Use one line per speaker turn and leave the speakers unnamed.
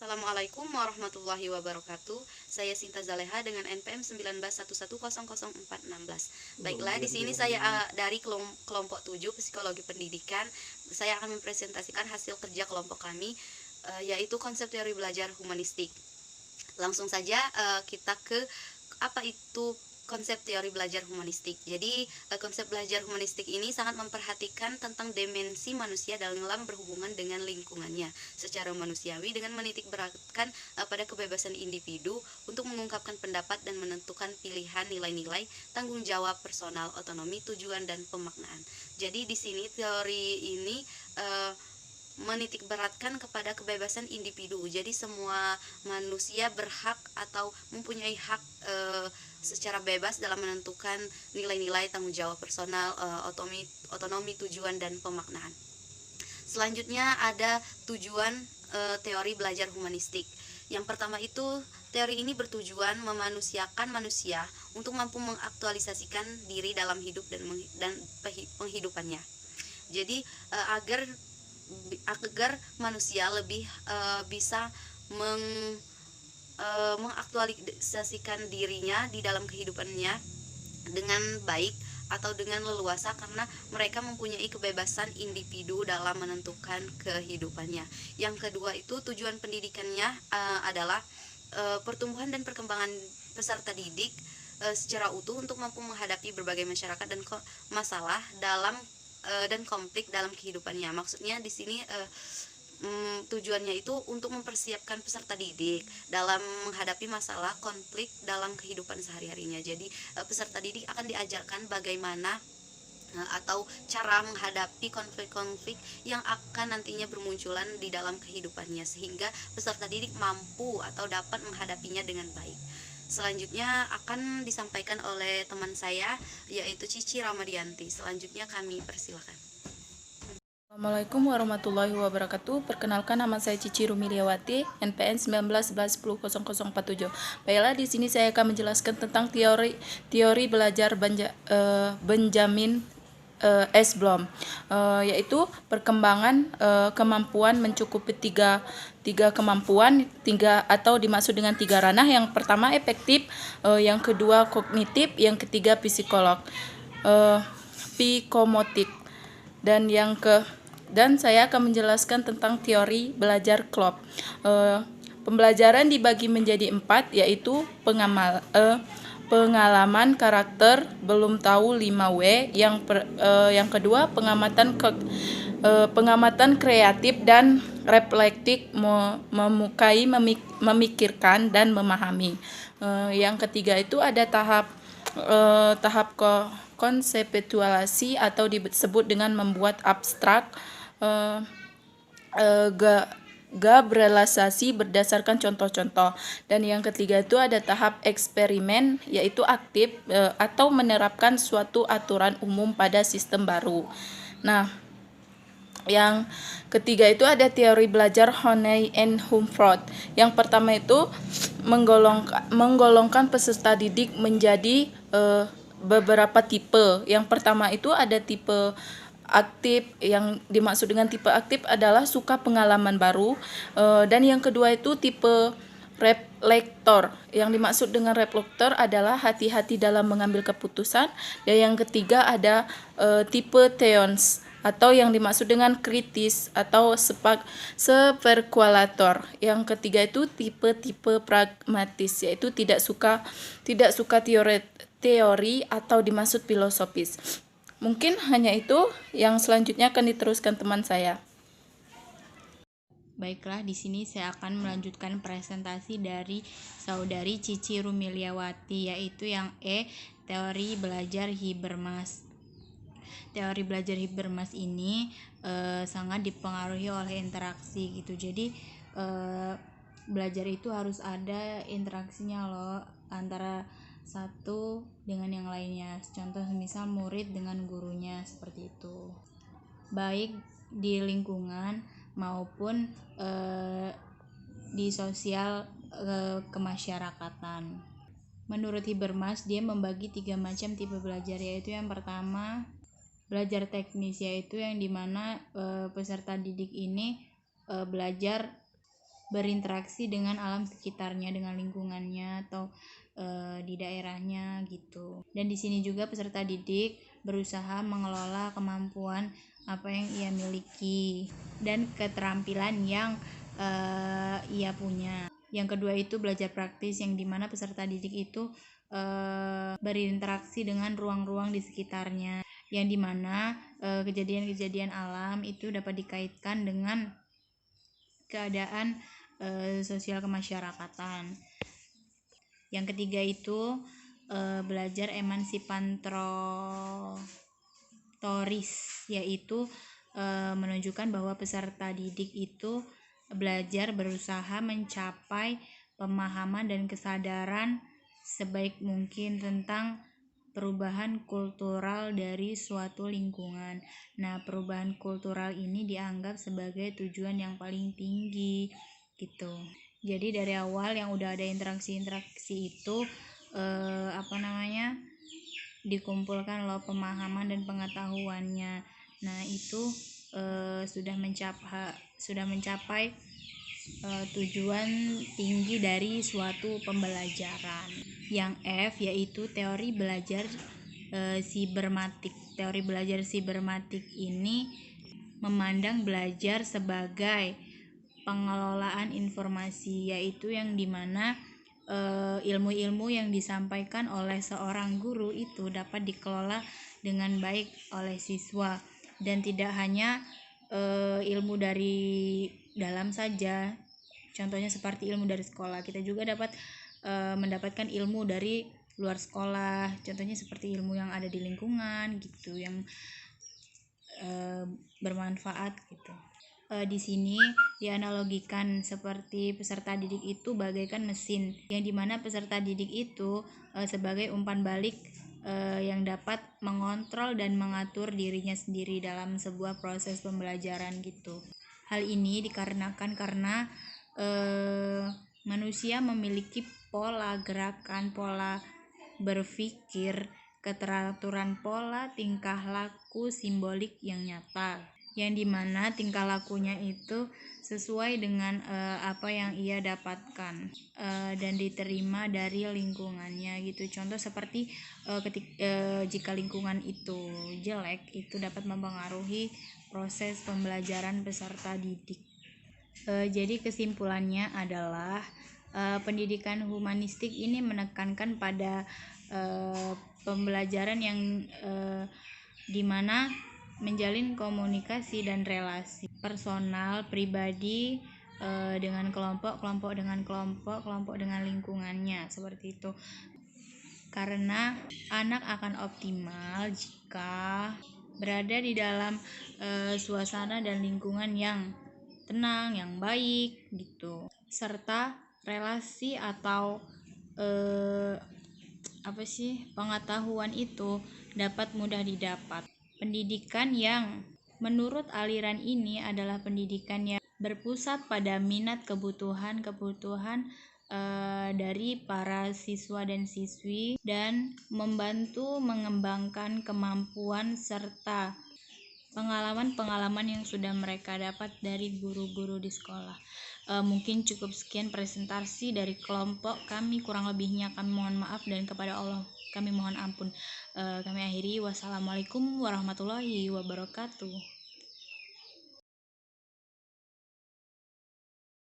Assalamualaikum warahmatullahi wabarakatuh. Saya Sinta Zaleha dengan NPM 1911000416. Baiklah, di sini saya dari kelompok 7 Psikologi Pendidikan. Saya akan mempresentasikan hasil kerja kelompok kami, yaitu konsep teori belajar humanistik. Langsung saja kita ke apa itu konsep teori belajar humanistik. Jadi konsep belajar humanistik ini sangat memperhatikan tentang dimensi manusia dalam berhubungan dengan lingkungannya secara manusiawi dengan menitik beratkan pada kebebasan individu untuk mengungkapkan pendapat dan menentukan pilihan, nilai-nilai, tanggung jawab personal, otonomi, tujuan, dan pemaknaan. Jadi di sini teori ini menitik beratkan kepada kebebasan individu. Jadi semua manusia berhak atau mempunyai hak secara bebas dalam menentukan nilai-nilai, tanggung jawab personal, otonomi, tujuan, dan pemaknaan. Selanjutnya ada tujuan teori belajar humanistik. Yang pertama itu, teori ini bertujuan memanusiakan manusia untuk mampu mengaktualisasikan diri dalam hidup dan penghidupannya. Jadi agar manusia lebih bisa mengaktualisasikan dirinya di dalam kehidupannya dengan baik atau dengan leluasa, karena mereka mempunyai kebebasan individu dalam menentukan kehidupannya. Yang kedua itu tujuan pendidikannya adalah pertumbuhan dan perkembangan peserta didik secara utuh untuk mampu menghadapi berbagai masyarakat dan masalah dan konflik dalam kehidupannya. Maksudnya di sini tujuannya itu untuk mempersiapkan peserta didik dalam menghadapi masalah konflik dalam kehidupan sehari-harinya. Jadi peserta didik akan diajarkan bagaimana atau cara menghadapi konflik-konflik yang akan nantinya bermunculan di dalam kehidupannya, sehingga peserta didik mampu atau dapat menghadapinya dengan baik. Selanjutnya akan disampaikan oleh teman saya, yaitu Cici Ramadianti. Selanjutnya kami persilakan.
Assalamualaikum warahmatullahi wabarakatuh. Perkenalkan, nama saya Cici Rumiliawati, NPM 1911100047. Baiklah, di sini saya akan menjelaskan tentang teori belajar Benjamin S. Bloom, yaitu perkembangan kemampuan mencukupi tiga kemampuan, atau dimaksud dengan tiga ranah. Yang pertama efektif, yang kedua kognitif, yang ketiga psikomotik, dan saya akan menjelaskan tentang teori belajar Klopp. Pembelajaran dibagi menjadi 4, yaitu pengalaman karakter, belum tahu 5W, yang kedua pengamatan kreatif dan reflektif, memukai, memikirkan, dan memahami. Yang ketiga itu ada tahap konseptualisasi atau disebut dengan membuat abstrak, berrealisasi berdasarkan contoh-contoh. Dan yang ketiga itu ada tahap eksperimen, yaitu aktif atau menerapkan suatu aturan umum pada sistem baru. Nah, yang ketiga itu ada teori belajar Honey and Humford. Yang pertama itu menggolongkan peserta didik menjadi beberapa tipe. Yang pertama itu ada tipe aktif. Yang dimaksud dengan tipe aktif adalah suka pengalaman baru, dan yang kedua itu tipe reflektor. Yang dimaksud dengan reflektor adalah hati-hati dalam mengambil keputusan. Dan yang ketiga ada tipe theons, atau yang dimaksud dengan kritis atau spekulator. Yang ketiga itu tipe pragmatis, yaitu tidak suka teori atau dimaksud filosofis. Mungkin hanya itu, yang selanjutnya akan diteruskan teman saya.
Baiklah, di sini saya akan melanjutkan presentasi dari saudari Cici Rumiliawati, yaitu yang teori belajar Habermas. Teori belajar Habermas ini sangat dipengaruhi oleh interaksi gitu. Jadi belajar itu harus ada interaksinya loh, antara satu dengan yang lainnya. Contoh misal murid dengan gurunya, seperti itu, baik di lingkungan maupun di sosial kemasyarakatan. Menurut Habermas, dia membagi 3 macam tipe belajar, yaitu yang pertama belajar teknis, yaitu yang dimana peserta didik ini belajar berinteraksi dengan alam sekitarnya, dengan lingkungannya atau di daerahnya gitu. Dan di sini juga peserta didik berusaha mengelola kemampuan apa yang ia miliki dan keterampilan yang ia punya. Yang kedua itu belajar praktis, yang dimana peserta didik itu berinteraksi dengan ruang-ruang di sekitarnya, yang dimana kejadian-kejadian alam itu dapat dikaitkan dengan keadaan sosial kemasyarakatan. Yang ketiga itu belajar emansipatoris, yaitu menunjukkan bahwa peserta didik itu belajar berusaha mencapai pemahaman dan kesadaran sebaik mungkin tentang perubahan kultural dari suatu lingkungan. Nah, perubahan kultural ini dianggap sebagai tujuan yang paling tinggi gitu. Jadi dari awal yang udah ada interaksi-interaksi itu dikumpulkan loh pemahaman dan pengetahuannya. Nah, itu sudah mencapai tujuan tinggi dari suatu pembelajaran. Yang F yaitu teori belajar sibermatik. Teori belajar sibermatik ini memandang belajar sebagai pengelolaan informasi, yaitu yang dimana ilmu-ilmu yang disampaikan oleh seorang guru itu dapat dikelola dengan baik oleh siswa, dan tidak hanya ilmu dari dalam saja. Contohnya seperti ilmu dari sekolah, kita juga dapat mendapatkan ilmu dari luar sekolah. Contohnya seperti ilmu yang ada di lingkungan gitu, yang bermanfaat gitu. Di sini dianalogikan seperti peserta didik itu bagaikan mesin, yang dimana peserta didik itu sebagai umpan balik yang dapat mengontrol dan mengatur dirinya sendiri dalam sebuah proses pembelajaran gitu. Hal ini dikarenakan karena manusia memiliki pola gerakan, pola berpikir, keteraturan pola tingkah laku simbolik yang nyata, yang dimana tingkah lakunya itu sesuai dengan apa yang ia dapatkan dan diterima dari lingkungannya gitu. Contoh seperti jika lingkungan itu jelek, itu dapat mempengaruhi proses pembelajaran peserta didik. Jadi kesimpulannya adalah pendidikan humanistik ini menekankan pada pembelajaran yang dimana menjalin komunikasi dan relasi personal, pribadi dengan kelompok dengan kelompok dengan lingkungannya, seperti itu. Karena anak akan optimal jika berada di dalam suasana dan lingkungan yang tenang, yang baik gitu, serta relasi atau pengetahuan itu dapat mudah didapat. Pendidikan yang menurut aliran ini adalah pendidikan yang berpusat pada minat kebutuhan dari para siswa dan siswi, dan membantu mengembangkan kemampuan serta pengalaman-pengalaman yang sudah mereka dapat dari guru-guru di sekolah. Mungkin cukup sekian presentasi dari kelompok kami, kurang lebihnya kami mohon maaf dan kepada Allah kami mohon ampun. Kami akhiri, wassalamualaikum warahmatullahi wabarakatuh.